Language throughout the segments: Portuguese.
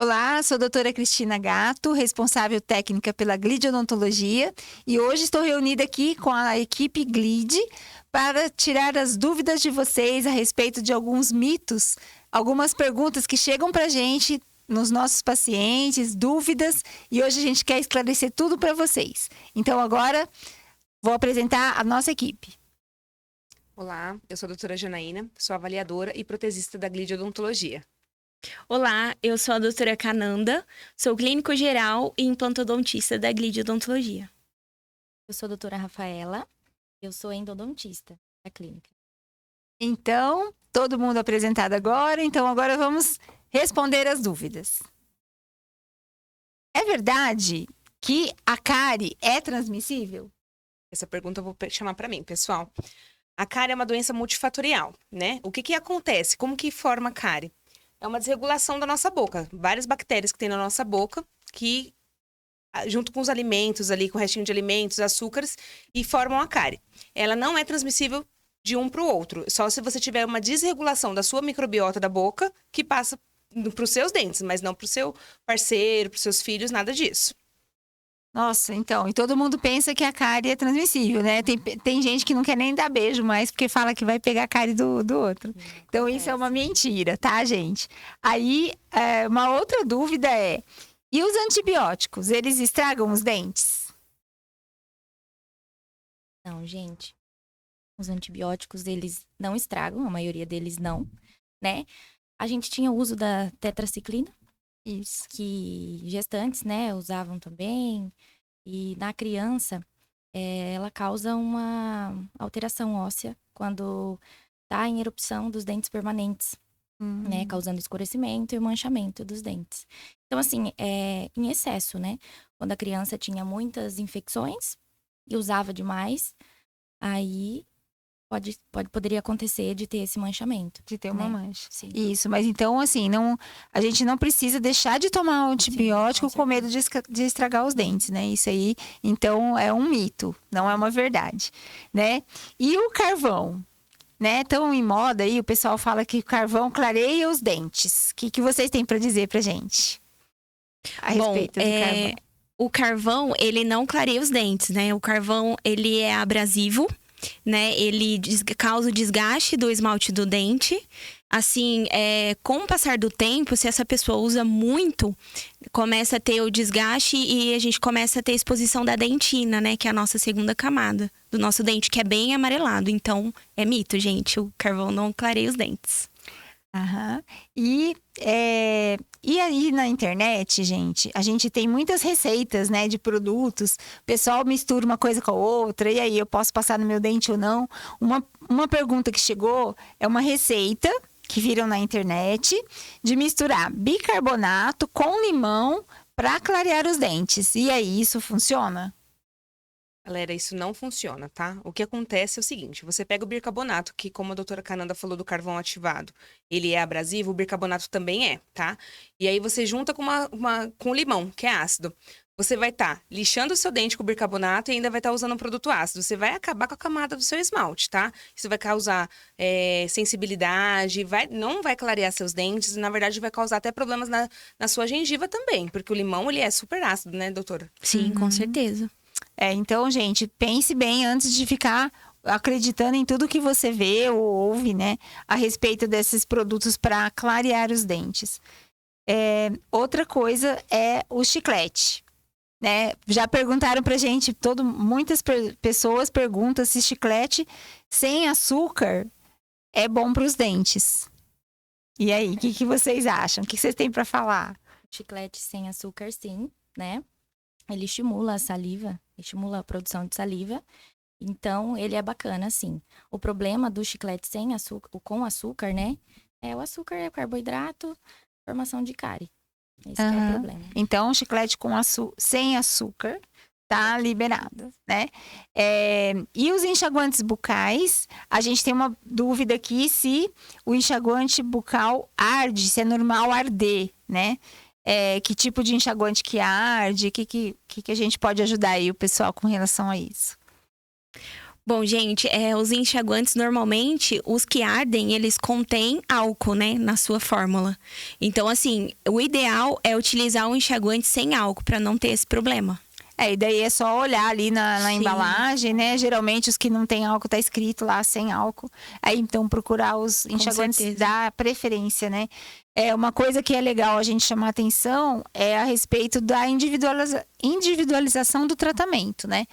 Olá, sou a doutora Cristina Gatto, responsável técnica pela Glide Odontologia, e hoje estou reunida aqui com a equipe Glide para tirar as dúvidas de vocês a respeito de alguns mitos, algumas perguntas que chegam para a gente nos nossos pacientes, dúvidas, e hoje a gente quer esclarecer tudo para vocês. Então agora vou apresentar a nossa equipe. Olá, eu sou a doutora Janaína, sou avaliadora e protesista da Glide Odontologia. Olá, eu sou a doutora Cananda, sou clínico geral e implantodontista da Glide Odontologia. Eu sou a doutora Rafaela, eu sou endodontista da clínica. Então, todo mundo apresentado agora, então agora vamos responder as dúvidas. É verdade que a cárie é transmissível? Essa pergunta eu vou chamar para mim, pessoal. A cárie é uma doença multifatorial, né? O que acontece? Como que forma a cárie? É uma desregulação da nossa boca. Várias bactérias que tem na nossa boca, que junto com os alimentos ali, com o restinho de alimentos, açúcares, e formam a cárie. Ela não é transmissível de um para o outro. Só se você tiver uma desregulação da sua microbiota da boca, que passa para os seus dentes, mas não para o seu parceiro, para os seus filhos, nada disso. Nossa, então, e todo mundo pensa que a cárie é transmissível, né? Tem gente que não quer nem dar beijo mais porque fala que vai pegar a cárie do outro. Então, isso é uma mentira, tá, gente? Aí, uma outra dúvida é, e os antibióticos, eles estragam os dentes? Não, gente, os antibióticos, eles não estragam, a maioria deles não, né? A gente tinha o uso da tetraciclina. Isso. Que gestantes, né, usavam também. E na criança, ela causa uma alteração óssea quando está em erupção dos dentes permanentes, né, causando escurecimento e manchamento dos dentes. Então, assim, em excesso, né? Quando a criança tinha muitas infecções e usava demais, aí poderia acontecer de ter esse manchamento. De ter uma né? mancha. Sim. Isso, mas então, assim, a gente não precisa deixar de tomar o antibiótico com medo de estragar os dentes, né? Isso aí, então, é um mito, não é uma verdade, né? E o carvão, né? Tão em moda aí, o pessoal fala que o carvão clareia os dentes. O que vocês têm para dizer pra gente a respeito do carvão? O carvão, ele não clareia os dentes, né? O carvão, ele é abrasivo, né? Ele causa o desgaste do esmalte do dente. Assim, com o passar do tempo, se essa pessoa usa muito, começa a ter o desgaste e a gente começa a ter a exposição da dentina, né? Que é a nossa segunda camada do nosso dente, que é bem amarelado. Então, é mito, gente. O carvão não clareia os dentes. Aham. E aí na internet, gente, a gente tem muitas receitas, né, de produtos. O pessoal mistura uma coisa com a outra, e aí eu posso passar no meu dente ou não. Uma pergunta que chegou é uma receita que viram na internet de misturar bicarbonato com limão para clarear os dentes. E aí, isso funciona? Galera, isso não funciona, tá? O que acontece é o seguinte, você pega o bicarbonato, que como a doutora Cananda falou do carvão ativado, ele é abrasivo, o bicarbonato também é, tá? E aí você junta com limão, que é ácido. Você vai estar lixando o seu dente com o bicarbonato e ainda vai estar usando um produto ácido. Você vai acabar com a camada do seu esmalte, tá? Isso vai causar sensibilidade, não vai clarear seus dentes, e na verdade vai causar até problemas na sua gengiva também, porque o limão, ele é super ácido, né, doutora? Sim, com certeza. Então, gente, pense bem antes de ficar acreditando em tudo que você vê ou ouve, né, a respeito desses produtos para clarear os dentes. Outra coisa é o chiclete, né? Já perguntaram pra gente, muitas pessoas perguntam se chiclete sem açúcar é bom para os dentes. E aí, o que vocês acham? O que vocês têm para falar? Chiclete sem açúcar, sim, né? Ele estimula a saliva, estimula a produção de saliva. Então, ele é bacana, sim. O problema do chiclete sem açúcar, com açúcar, né? O açúcar é o carboidrato, formação de cárie. Esse que é o problema. Então, chiclete sem açúcar tá liberado, né? E os enxaguantes bucais, a gente tem uma dúvida aqui se o enxaguante bucal arde, se é normal arder, né? Que tipo de enxaguante que arde, que a gente pode ajudar aí o pessoal com relação a isso? Bom, gente, os enxaguantes, normalmente, os que ardem, eles contêm álcool, né, na sua fórmula. Então, assim, o ideal é utilizar um enxaguante sem álcool, para não ter esse problema. E daí é só olhar ali na Sim. embalagem, né? Geralmente os que não tem álcool tá escrito lá sem álcool. Aí então procurar os enxaguantes certeza. da preferência, né? Uma coisa que é legal a gente chamar atenção é a respeito da individualização do tratamento, né?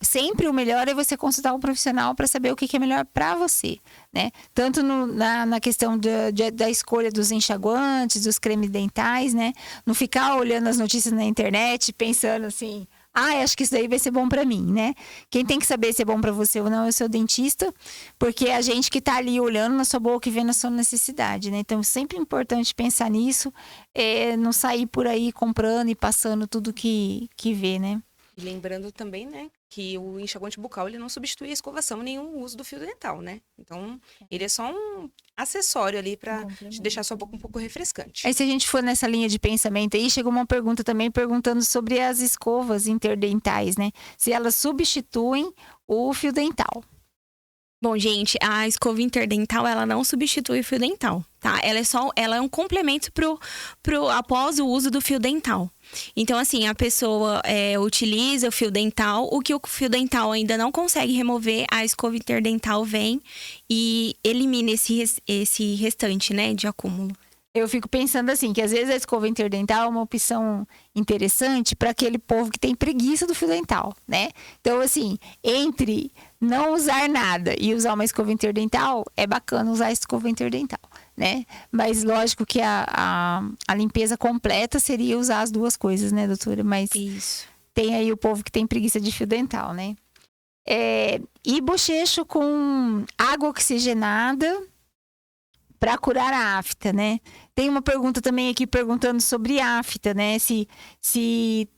Sempre o melhor é você consultar um profissional para saber o que é melhor para você, né? Tanto na questão da escolha dos enxaguantes, dos cremes dentais, né? Não ficar olhando as notícias na internet pensando assim, acho que isso daí vai ser bom para mim, né? Quem tem que saber se é bom para você ou não é o seu dentista, porque é a gente que tá ali olhando na sua boca e vendo a sua necessidade, né? Então, sempre é importante pensar nisso, não sair por aí comprando e passando tudo que vê, né? E lembrando também, né, que o enxaguante bucal, ele não substitui a escovação nem o uso do fio dental, né? Então, ele é só um acessório ali para deixar sua boca um pouco refrescante. Aí, se a gente for nessa linha de pensamento aí, chegou uma pergunta também perguntando sobre as escovas interdentais, né? Se elas substituem o fio dental. Bom, gente, a escova interdental, ela não substitui o fio dental, tá? Ela é um complemento após o uso do fio dental. Então, assim, a pessoa utiliza o fio dental, o que o fio dental ainda não consegue remover, a escova interdental vem e elimina esse restante, né, de acúmulo. Eu fico pensando assim, que às vezes a escova interdental é uma opção interessante para aquele povo que tem preguiça do fio dental, né? Então, assim, entre não usar nada e usar uma escova interdental, é bacana usar a escova interdental, né? Mas lógico que a limpeza completa seria usar as duas coisas, né, doutora? Mas isso. Tem aí o povo que tem preguiça de fio dental, né? E bochecho com água oxigenada para curar a afta, né? Tem uma pergunta também aqui perguntando sobre afta, né? Se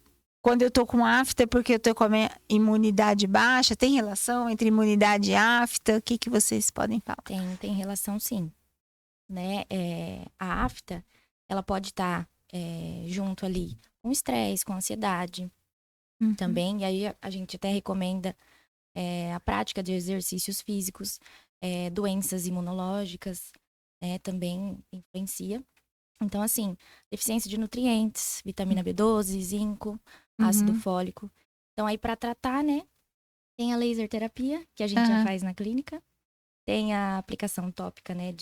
quando eu tô com afta é porque eu tô com a minha imunidade baixa, tem relação entre imunidade e afta? O que vocês podem falar? Tem relação, sim. Né? A afta, ela pode estar junto ali com estresse, com ansiedade também. E aí a gente até recomenda a prática de exercícios físicos, doenças imunológicas, também influencia. Então, assim, deficiência de nutrientes, vitamina B12, zinco, ácido fólico. Então, aí para tratar, né, tem a laser terapia, que a gente já faz na clínica. Tem a aplicação tópica, né,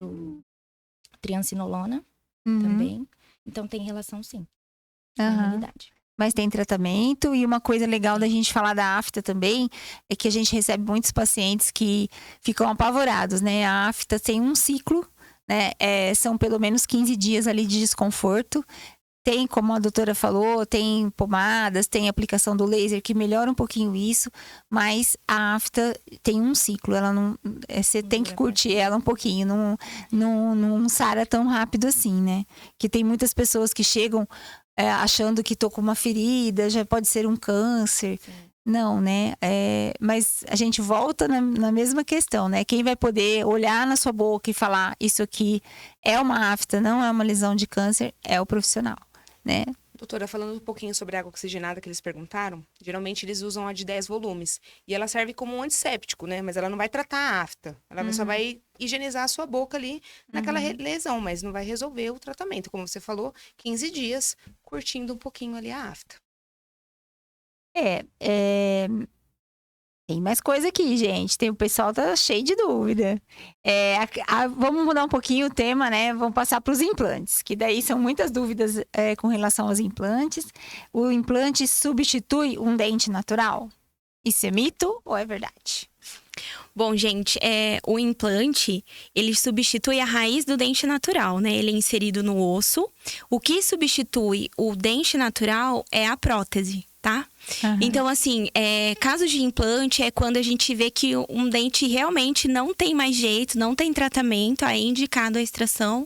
do triancinolona também. Então, tem relação, sim, com a imunidade. Mas tem tratamento, e uma coisa legal da gente falar da afta também é que a gente recebe muitos pacientes que ficam apavorados, né? A afta tem um ciclo, né? São pelo menos 15 dias ali de desconforto. Tem, como a doutora falou, tem pomadas, tem aplicação do laser que melhora um pouquinho isso, mas a afta tem um ciclo, ela não, você tem que curtir ela um pouquinho, não sara tão rápido assim, né? Que tem muitas pessoas que chegam achando que tô com uma ferida, já pode ser um câncer. Sim. Não, né? Mas a gente volta na mesma questão, né? Quem vai poder olhar na sua boca e falar isso aqui é uma afta, não é uma lesão de câncer, é o profissional, né? Doutora, falando um pouquinho sobre a água oxigenada que eles perguntaram, geralmente eles usam a de 10 volumes. E ela serve como um antisséptico, né? Mas ela não vai tratar a afta. Ela só vai higienizar a sua boca ali naquela lesão, mas não vai resolver o tratamento. Como você falou, 15 dias, curtindo um pouquinho ali a afta. Tem mais coisa aqui, gente. O pessoal tá cheio de dúvida. Vamos mudar um pouquinho o tema, né? Vamos passar para os implantes, que daí são muitas dúvidas com relação aos implantes. O implante substitui um dente natural? Isso é mito ou é verdade? Bom, gente, o implante, ele substitui a raiz do dente natural, né? Ele é inserido no osso. O que substitui o dente natural é a prótese, tá? Então, assim, caso de implante é quando a gente vê que um dente realmente não tem mais jeito, não tem tratamento, aí é indicado a extração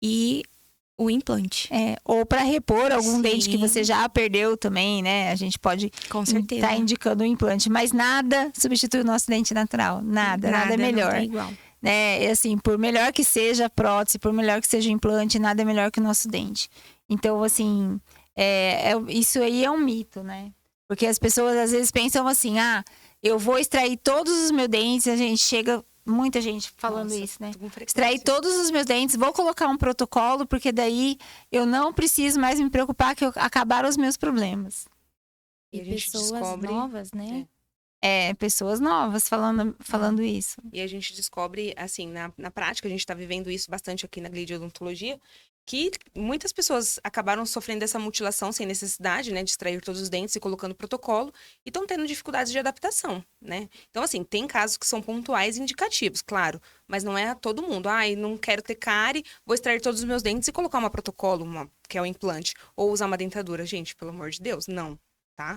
e o implante. Ou para repor algum dente que você já perdeu também, né? A gente pode estar indicando o implante, mas nada substitui o nosso dente natural. Nada é melhor. Não é igual. Né? Assim, por melhor que seja a prótese, por melhor que seja o implante, nada é melhor que o nosso dente. Então, assim, isso aí é um mito, né? Porque as pessoas às vezes pensam assim, eu vou extrair todos os meus dentes, a gente chega, muita gente falando Nossa, isso, né? com frequência. Extrair todos os meus dentes, vou colocar um protocolo, porque daí eu não preciso mais me preocupar que acabaram os meus problemas. E E a gente pessoas descobre- novas, né? Pessoas novas falando isso. E a gente descobre, assim, na prática, a gente tá vivendo isso bastante aqui na glidiodontologia, que muitas pessoas acabaram sofrendo essa mutilação sem necessidade, né, de extrair todos os dentes e colocando protocolo, e estão tendo dificuldades de adaptação, né? Então, assim, tem casos que são pontuais e indicativos, claro, mas não é a todo mundo. Não quero ter cárie, vou extrair todos os meus dentes e colocar uma protocolo, que é o implante, ou usar uma dentadura. Gente, pelo amor de Deus, não, tá?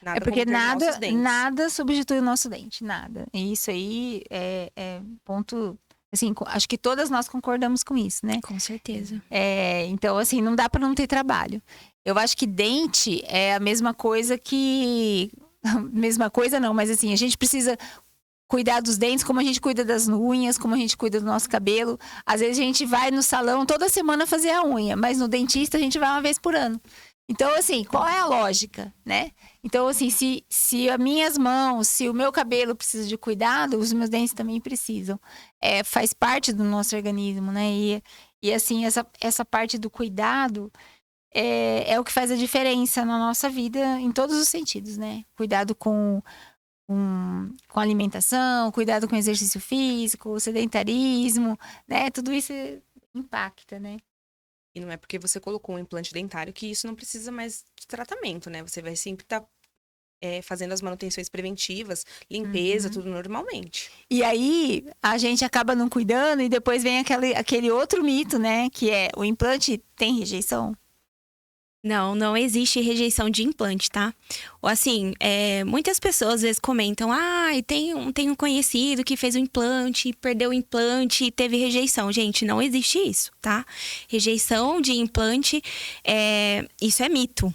Nada É porque como ter nossos dentes. nada substitui o nosso dente, nada. E isso aí é ponto. Assim, acho que todas nós concordamos com isso, né? Com certeza. Então, assim, não dá para não ter trabalho. Eu acho que dente é a mesma coisa que. Mesma coisa não, mas assim, a gente precisa cuidar dos dentes como a gente cuida das unhas, como a gente cuida do nosso cabelo. Às vezes a gente vai no salão toda semana fazer a unha, mas no dentista a gente vai uma vez por ano. Então, assim, qual é a lógica, né? Então, assim, se as minhas mãos, se o meu cabelo precisa de cuidado, os meus dentes também precisam. Faz parte do nosso organismo, né? E assim, essa parte do cuidado é o que faz a diferença na nossa vida em todos os sentidos, né? Cuidado com alimentação, cuidado com exercício físico, sedentarismo, né? Tudo isso impacta, né? E não é porque você colocou um implante dentário que isso não precisa mais de tratamento, né? Você vai sempre estar fazendo as manutenções preventivas, limpeza, tudo normalmente. E aí, a gente acaba não cuidando e depois vem aquele outro mito, né? Que é, o implante tem rejeição? Não existe rejeição de implante, tá? Ou assim, muitas pessoas às vezes comentam, tem um conhecido que fez um implante, perdeu o implante e teve rejeição. Gente, não existe isso, tá? Rejeição de implante, isso é mito.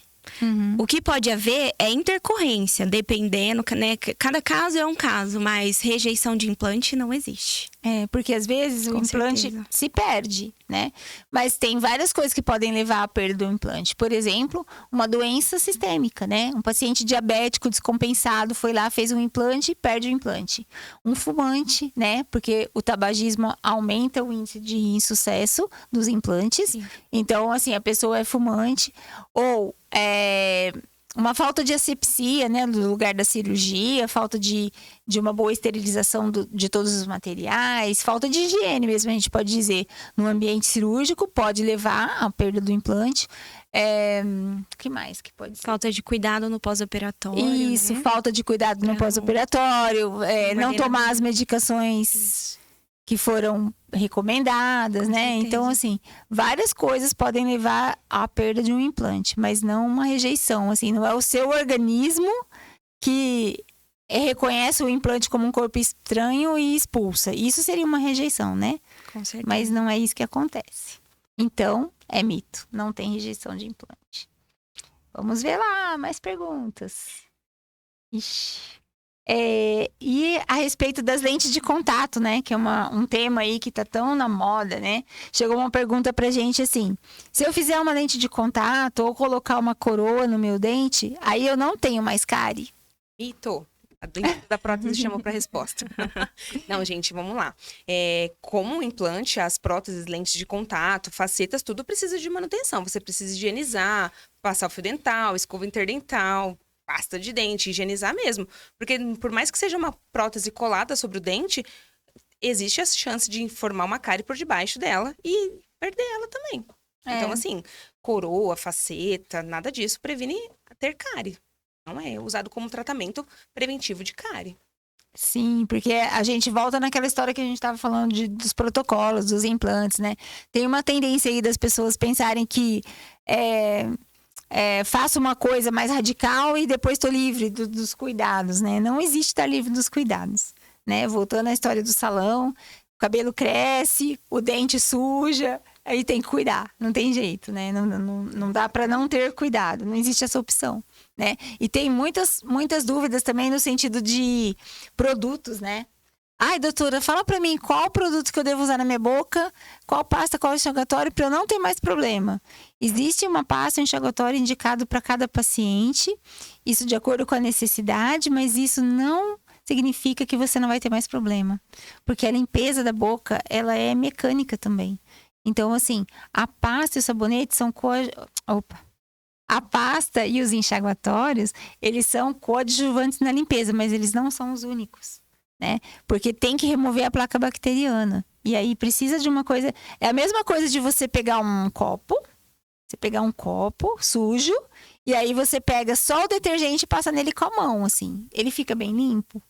O que pode haver é intercorrência, dependendo, né? Cada caso é um caso, mas rejeição de implante não existe. Porque às vezes o Com implante certeza. se perde, né? Mas tem várias coisas que podem levar à perda do implante. Por exemplo, uma doença sistêmica, né? Um paciente diabético descompensado foi lá, fez um implante e perde o implante. Um fumante, né? Porque o tabagismo aumenta o índice de insucesso dos implantes. Sim. Então, assim, a pessoa é fumante. Ou uma falta de asepsia, né, no lugar da cirurgia, falta de uma boa esterilização de todos os materiais, falta de higiene mesmo, a gente pode dizer, no ambiente cirúrgico, pode levar à perda do implante. O que mais que pode ser? Falta de cuidado no pós-operatório. Isso, né? falta de cuidado no pós-operatório, não maneira tomar as medicações que foram recomendadas, Com né? certeza. Então, assim, várias coisas podem levar à perda de um implante, mas não uma rejeição, assim, não é o seu organismo que reconhece o implante como um corpo estranho e expulsa. Isso seria uma rejeição, né? Com certeza. Mas não é isso que acontece. Então, é mito, não tem rejeição de implante. Vamos ver lá, mais perguntas. Ixi. E a respeito das lentes de contato, né? Que é um tema aí que tá tão na moda, né? Chegou uma pergunta pra gente assim: se eu fizer uma lente de contato ou colocar uma coroa no meu dente, aí eu não tenho mais cárie? Mito. A dentista da prótese chamou para resposta. Não, gente, vamos lá. Como o implante, as próteses, lentes de contato, facetas, tudo precisa de manutenção. Você precisa higienizar, passar o fio dental, escova interdental, pasta de dente, higienizar mesmo. Porque por mais que seja uma prótese colada sobre o dente, existe a chance de formar uma cárie por debaixo dela e perder ela também. Então, assim, coroa, faceta, nada disso previne ter cárie. Não é usado como tratamento preventivo de cárie. Sim, porque a gente volta naquela história que a gente estava falando dos protocolos, dos implantes, né? Tem uma tendência aí das pessoas pensarem que faço uma coisa mais radical e depois estou livre dos cuidados, né? Não existe estar livre dos cuidados, né? Voltando à história do salão, o cabelo cresce, o dente suja, aí tem que cuidar, não tem jeito, né? Não dá para não ter cuidado, não existe essa opção, né? E tem muitas dúvidas também no sentido de produtos, né? Ai, doutora, fala pra mim qual produto que eu devo usar na minha boca, qual pasta, qual enxaguatório, pra eu não ter mais problema. Existe uma pasta, um enxaguatório indicado para cada paciente, isso de acordo com a necessidade, mas isso não significa que você não vai ter mais problema. Porque a limpeza da boca, ela é mecânica também. Então, assim, a pasta e o sabonete são A pasta e os enxaguatórios, eles são coadjuvantes na limpeza, mas eles não são os únicos, né? Porque tem que remover a placa bacteriana. E aí precisa de uma coisa... É a mesma coisa de você pegar um copo sujo, e aí você pega só o detergente e passa nele com a mão, assim. Ele fica bem limpo?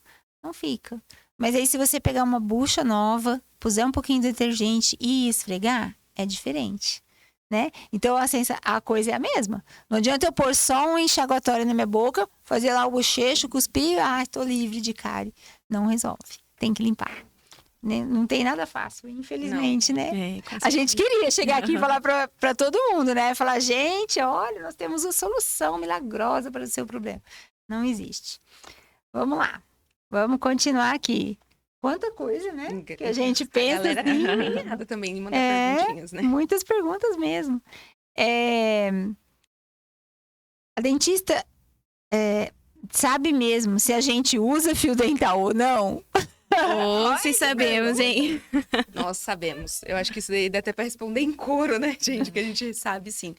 Não fica. Mas aí se você pegar uma bucha nova, puser um pouquinho de detergente e esfregar, é diferente. Né? Então a coisa é a mesma. Não adianta eu pôr só um enxaguatório na minha boca, fazer lá o bochecho, cuspir, estou livre de cárie. Não resolve. Tem que limpar. Né? Não tem nada fácil, infelizmente, né? A gente queria chegar aqui e falar para todo mundo, né? Falar, gente, olha, nós temos uma solução milagrosa para o seu problema. Não existe. Vamos lá. Vamos continuar aqui. Quanta coisa, né? Que a gente pensa. A galera empenhada também em mandar perguntinhas, né? Muitas perguntas mesmo. A dentista sabe mesmo se a gente usa fio dental ou não? Se sabemos, hein? Nós sabemos. Eu acho que isso daí dá até para responder em coro, né, gente? Que a gente sabe, sim.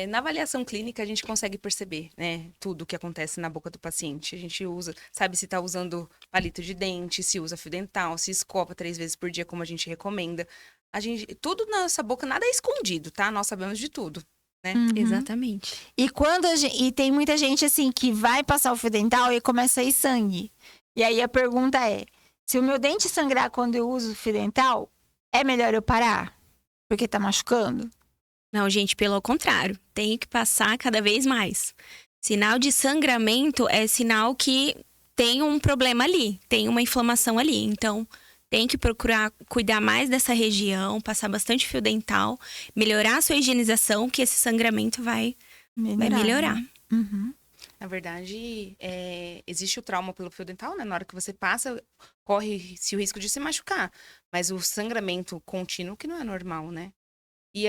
Na avaliação clínica, a gente consegue perceber, né, tudo o que acontece na boca do paciente. A gente sabe se está usando palito de dente, se usa fio dental, se escova 3 vezes por dia, como a gente recomenda. Tudo na nossa boca, nada é escondido, tá? Nós sabemos de tudo, né? Uhum. Exatamente. E tem muita gente, assim, que vai passar o fio dental e começa a ir sangue. E aí a pergunta é, se o meu dente sangrar quando eu uso fio dental, é melhor eu parar? Porque tá machucando? Não, gente, pelo contrário. Tem que passar cada vez mais. Sinal de sangramento é sinal que tem um problema ali, tem uma inflamação ali. Então, tem que procurar cuidar mais dessa região, passar bastante fio dental, melhorar a sua higienização, que esse sangramento vai melhorar. Né? Uhum. Na verdade, existe o trauma pelo fio dental, né? Na hora que você passa, corre-se o risco de se machucar. Mas o sangramento contínuo que não é normal, né? E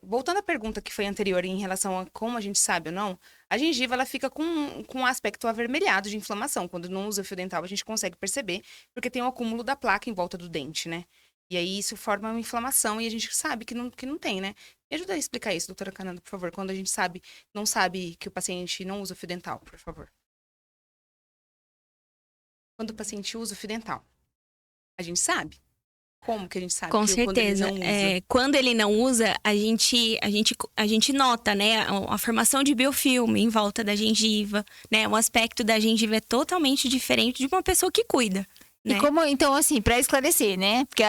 voltando à pergunta que foi anterior em relação a como a gente sabe ou não, a gengiva ela fica com um aspecto avermelhado de inflamação. Quando não usa fio dental, a gente consegue perceber, porque tem um acúmulo da placa em volta do dente, né? E aí isso forma uma inflamação e a gente sabe que não tem, né? Me ajuda a explicar isso, doutora Cananda, por favor, quando a gente não sabe que o paciente não usa fio dental, por favor. Quando o paciente usa o fio dental, a gente sabe? Como que a gente sabe? Com certeza. Quando ele não usa, a gente nota, né? A formação de biofilme em volta da gengiva, né? O aspecto da gengiva é totalmente diferente de uma pessoa que cuida. E então, assim, para esclarecer, né? Porque,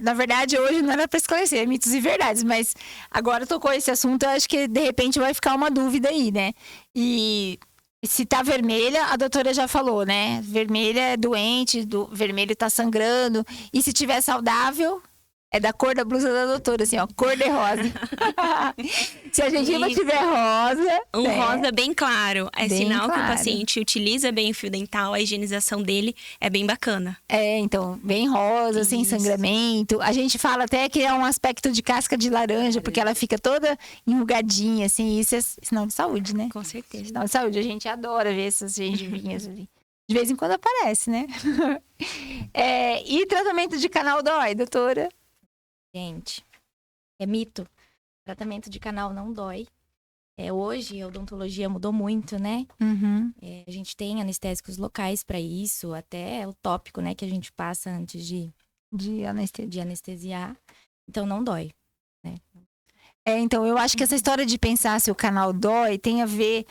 na verdade, hoje não era para esclarecer, mitos e verdades. Mas agora tocou esse assunto, eu acho que, de repente, vai ficar uma dúvida aí, né? E se tá vermelha, a doutora já falou, né? Vermelha é doente, vermelho tá sangrando. E se tiver saudável, é da cor da blusa da doutora, assim, ó, cor de rosa. Se a gengiva tiver rosa... rosa bem claro. É bem sinal claro. Que o paciente utiliza bem o fio dental, a higienização dele é bem bacana. Então, bem rosa, sem sangramento. A gente fala até que é um aspecto de casca de laranja, porque ela fica toda enrugadinha, assim. Isso é sinal de saúde, né? Com certeza. Sinal de saúde. A gente adora ver essas gengivinhas ali. De vez em quando aparece, né? E tratamento de canal dói, doutora? Gente, é mito. Tratamento de canal não dói. Hoje a odontologia mudou muito, né? Uhum. A gente tem anestésicos locais para isso, até o tópico, né, que a gente passa antes de anestesiar. Então não dói, né? Então eu acho que essa história de pensar se o canal dói tem a ver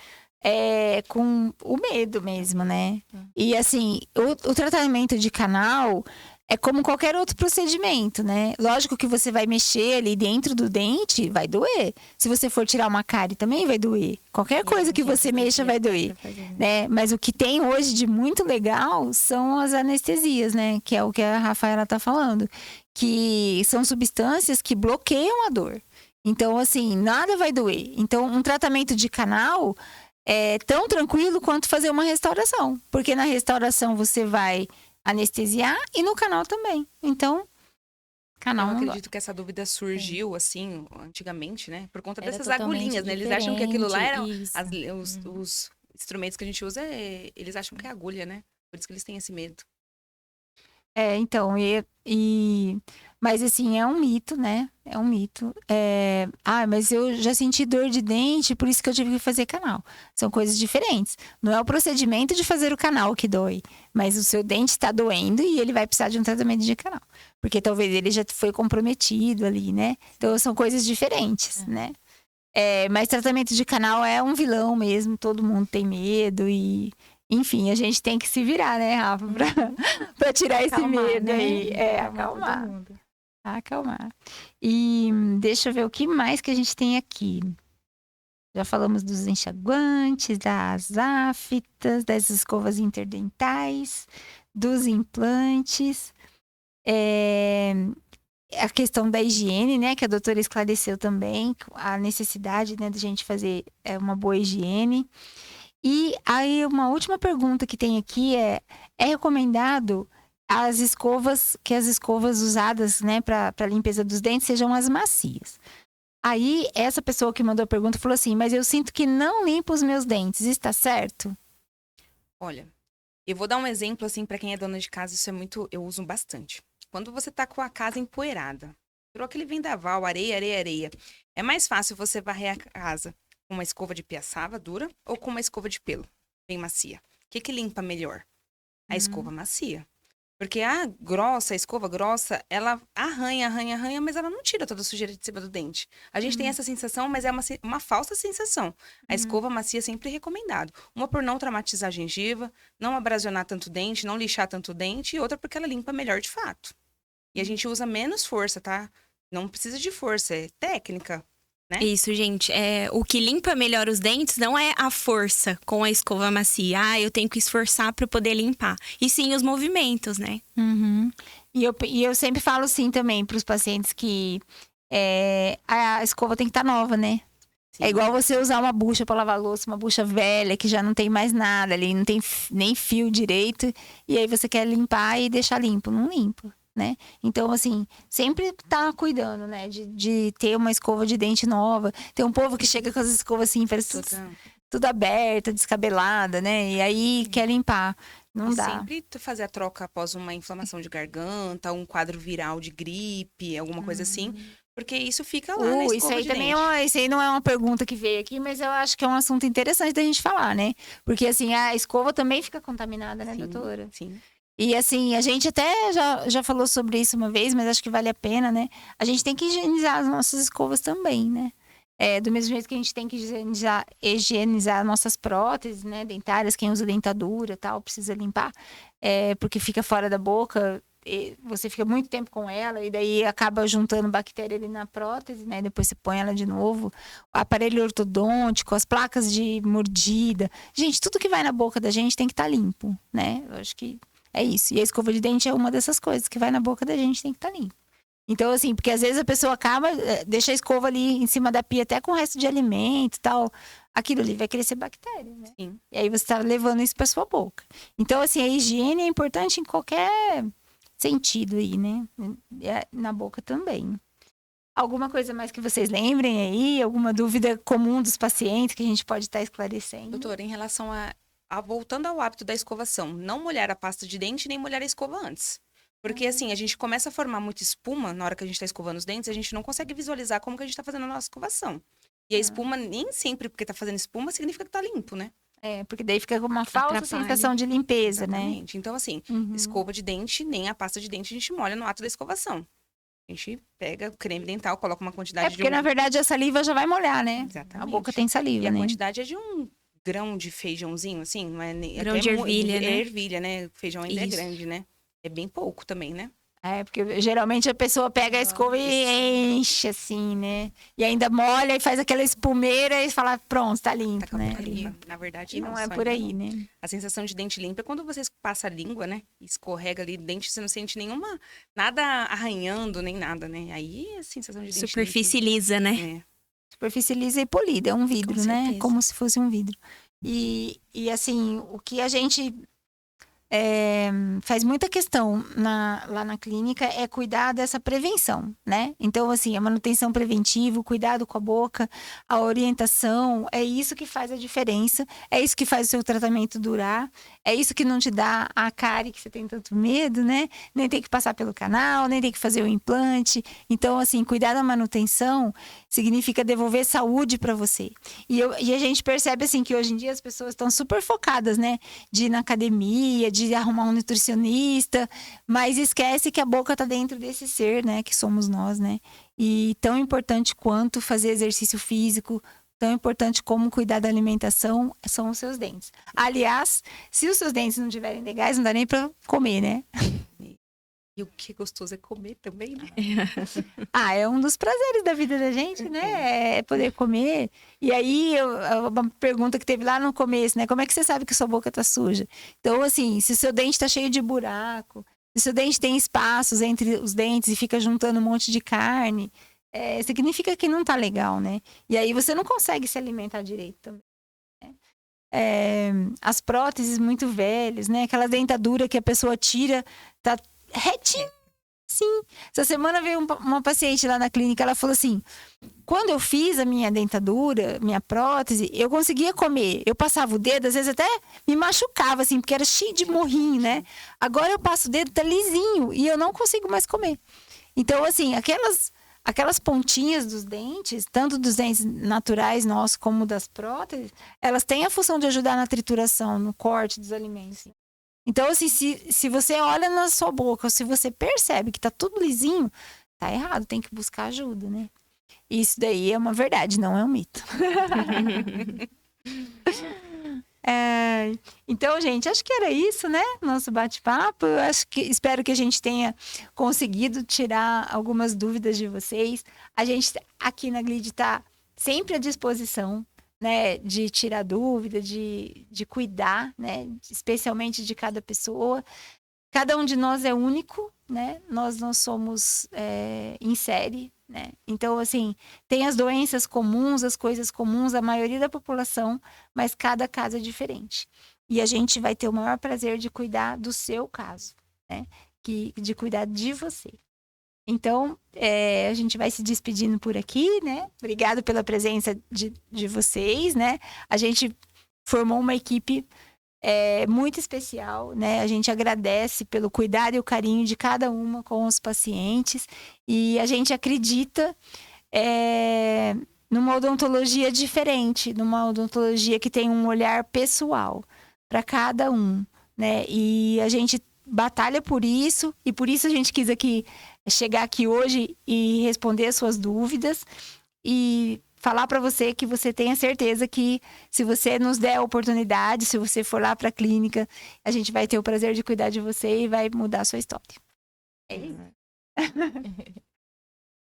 com o medo mesmo, né? E assim, o tratamento de canal é como qualquer outro procedimento, né? Lógico que você vai mexer ali dentro do dente, vai doer. Se você for tirar uma cárie, também vai doer. Qualquer coisa que você mexa vai doer, né? Mas o que tem hoje de muito legal são as anestesias, né? Que é o que a Rafaela tá falando. Que são substâncias que bloqueiam a dor. Então, assim, nada vai doer. Então, um tratamento de canal é tão tranquilo quanto fazer uma restauração. Porque na restauração você vai anestesiar e no canal também. Então, canal Eu não acredito que essa dúvida surgiu, assim, antigamente, né? Por conta Era dessas totalmente agulhinhas, né? Eles acham que aquilo lá eram diferente, isso. os instrumentos que a gente usa, eles acham que é agulha, né? Por isso que eles têm esse medo. Então, mas assim, é um mito, né? É um mito. Mas eu já senti dor de dente, por isso que eu tive que fazer canal. São coisas diferentes. Não é o procedimento de fazer o canal que dói, mas o seu dente está doendo e ele vai precisar de um tratamento de canal. Porque talvez ele já foi comprometido ali, né? Então, são coisas diferentes, né? Mas tratamento de canal é um vilão mesmo, todo mundo tem medo e... Enfim, a gente tem que se virar, né, Rafa, pra tirar esse medo, né? Aí. Acalmar. Acalmar. E deixa eu ver o que mais que a gente tem aqui. Já falamos dos enxaguantes, das aftas, das escovas interdentais, dos implantes. A questão da higiene, né, que a doutora esclareceu também, a necessidade, né, de a gente fazer uma boa higiene. E aí, uma última pergunta que tem aqui é recomendado que as escovas usadas, né, para limpeza dos dentes sejam as macias. Aí, essa pessoa que mandou a pergunta falou assim, mas eu sinto que não limpa os meus dentes, está certo? Olha, eu vou dar um exemplo, assim, para quem é dona de casa, isso é muito, eu uso bastante. Quando você tá com a casa empoeirada, tirou aquele vendaval, areia, areia, areia, é mais fácil você varrer a casa com uma escova de piaçava dura ou com uma escova de pelo bem macia? O que limpa melhor? A escova macia. Porque a escova grossa, ela arranha, mas ela não tira toda a sujeira de cima do dente. A gente tem essa sensação, mas é uma falsa sensação. A escova macia é sempre recomendado. Uma por não traumatizar a gengiva, não abrasionar tanto o dente, não lixar tanto o dente, e outra porque ela limpa melhor de fato. E a gente usa menos força, tá? Não precisa de força, é técnica. Né? Isso, gente. O que limpa melhor os dentes não é a força com a escova macia. Eu tenho que esforçar para poder limpar. E sim os movimentos, né? Uhum. E eu sempre falo assim também para os pacientes que a escova tem que estar nova, né? Sim. É igual você usar uma bucha para lavar louça, uma bucha velha que já não tem mais nada ali, não tem nem fio direito. E aí você quer limpar e deixar limpo. Não limpa. Né? Então, assim, sempre tá cuidando, né? De ter uma escova de dente nova. Tem um povo que chega com as escovas assim, parece tudo aberta, descabelada, né? E aí quer limpar. Não dá. Sempre fazer a troca após uma inflamação de garganta, um quadro viral de gripe, alguma coisa assim. Porque isso fica lá na escova isso aí de também dente. Isso aí não é uma pergunta que veio aqui, mas eu acho que é um assunto interessante da gente falar, né? Porque, assim, a escova também fica contaminada, né, doutora? Sim. E assim, a gente até já falou sobre isso uma vez, mas acho que vale a pena, né? A gente tem que higienizar as nossas escovas também, né? Do mesmo jeito que a gente tem que higienizar nossas próteses, né? Dentárias, quem usa dentadura e tal, precisa limpar. Porque fica fora da boca, você fica muito tempo com ela, e daí acaba juntando bactéria ali na prótese, né? Depois você põe ela de novo. O aparelho ortodôntico, as placas de mordida. Gente, tudo que vai na boca da gente tem que estar limpo, né? Eu acho que é isso. E a escova de dente é uma dessas coisas que vai na boca da gente, tem que estar limpo. Então, assim, porque às vezes a pessoa acaba, deixa a escova ali em cima da pia, até com o resto de alimento e tal. Aquilo ali vai crescer bactéria, né? Sim. E aí você tá levando isso pra sua boca. Então, assim, a higiene é importante em qualquer sentido aí, né? Na boca também. Alguma coisa mais que vocês lembrem aí? Alguma dúvida comum dos pacientes que a gente pode estar esclarecendo? Doutora, em relação voltando ao hábito da escovação, não molhar a pasta de dente nem molhar a escova antes. Porque assim, a gente começa a formar muita espuma na hora que a gente tá escovando os dentes, a gente não consegue visualizar como que a gente tá fazendo a nossa escovação. E a espuma, nem sempre porque tá fazendo espuma, significa que tá limpo, né? Porque daí fica com uma falsa sensação de limpeza, Exatamente. né? Então, assim, escova de dente, nem a pasta de dente a gente molha no ato da escovação. A gente pega o creme dental, coloca uma quantidade porque, na verdade, a saliva já vai molhar, né? Exatamente. A boca tem saliva, e né? a quantidade é de um grão de feijãozinho, assim, não é nem... Grão de ervilha, né? Ervilha, né? O feijão ainda é grande, né? É bem pouco também, né? Porque geralmente a pessoa pega a escova e enche, assim, né? E ainda molha e faz aquela espumeira e fala, pronto, tá limpo, Tá né? limpa. Na verdade, E não é por aí, né? A sensação de dente limpo é quando você passa a língua, né? Escorrega ali dente, você não sente nada arranhando, nem nada, né? Aí a sensação de dente Superfície lisa, né? Superfície lisa e polida, é um vidro, Com né? certeza. Como se fosse um vidro. E assim, o que a gente faz muita questão lá na clínica é cuidar dessa prevenção, né? Então, assim, a manutenção preventiva, o cuidado com a boca, a orientação, é isso que faz a diferença, é isso que faz o seu tratamento durar, é isso que não te dá a cárie que você tem tanto medo, né? Nem tem que passar pelo canal, nem tem que fazer o implante. Então, assim, cuidar da manutenção significa devolver saúde para você. E a gente percebe, assim, que hoje em dia as pessoas estão super focadas, né? De ir na academia, de arrumar um nutricionista, mas esquece que a boca tá dentro desse ser, né? Que somos nós, né? E tão importante quanto fazer exercício físico, tão importante como cuidar da alimentação são os seus dentes. Aliás, se os seus dentes não estiverem legais, não dá nem para comer, né? E o que é gostoso é comer também, né? É um dos prazeres da vida da gente, né? É poder comer. E aí, uma pergunta que teve lá no começo, né? Como é que você sabe que sua boca tá suja? Então, assim, se o seu dente tá cheio de buraco, se o seu dente tem espaços entre os dentes e fica juntando um monte de carne, significa que não tá legal, né? E aí você não consegue se alimentar direito também. As próteses muito velhas, né? Aquela dentadura que a pessoa tira, tá retinho. Sim. Essa semana veio uma paciente lá na clínica, ela falou assim: quando eu fiz a minha dentadura, minha prótese, eu conseguia comer. Eu passava o dedo, às vezes até me machucava, assim, porque era cheio de morrinho, né? Agora eu passo o dedo, tá lisinho, e eu não consigo mais comer. Então, assim, aquelas pontinhas dos dentes, tanto dos dentes naturais nossos como das próteses, elas têm a função de ajudar na trituração, no corte dos alimentos. Então, assim, se você olha na sua boca, ou se você percebe que tá tudo lisinho, tá errado, tem que buscar ajuda, né? Isso daí é uma verdade, não é um mito. Então, gente, acho que era isso, né? Nosso bate-papo. Espero que a gente tenha conseguido tirar algumas dúvidas de vocês. A gente aqui na Glide tá sempre à disposição, né, de tirar dúvida, de cuidar, né, especialmente de cada pessoa. Cada um de nós é único, né? Nós não somos em série, né? Então, assim, tem as doenças comuns, as coisas comuns, a maioria da população, mas cada caso é diferente. E a gente vai ter o maior prazer de cuidar do seu caso, né? De cuidar de você. Então, a gente vai se despedindo por aqui, né? Obrigado pela presença de vocês, né? A gente formou uma equipe muito especial, né? A gente agradece pelo cuidado e o carinho de cada uma com os pacientes. E a gente acredita numa odontologia diferente, numa odontologia que tem um olhar pessoal para cada um, né? E a gente batalha por isso, e por isso a gente quis chegar aqui hoje e responder as suas dúvidas e falar para você que você tenha certeza que se você nos der a oportunidade, se você for lá para a clínica, a gente vai ter o prazer de cuidar de você e vai mudar a sua história. É isso.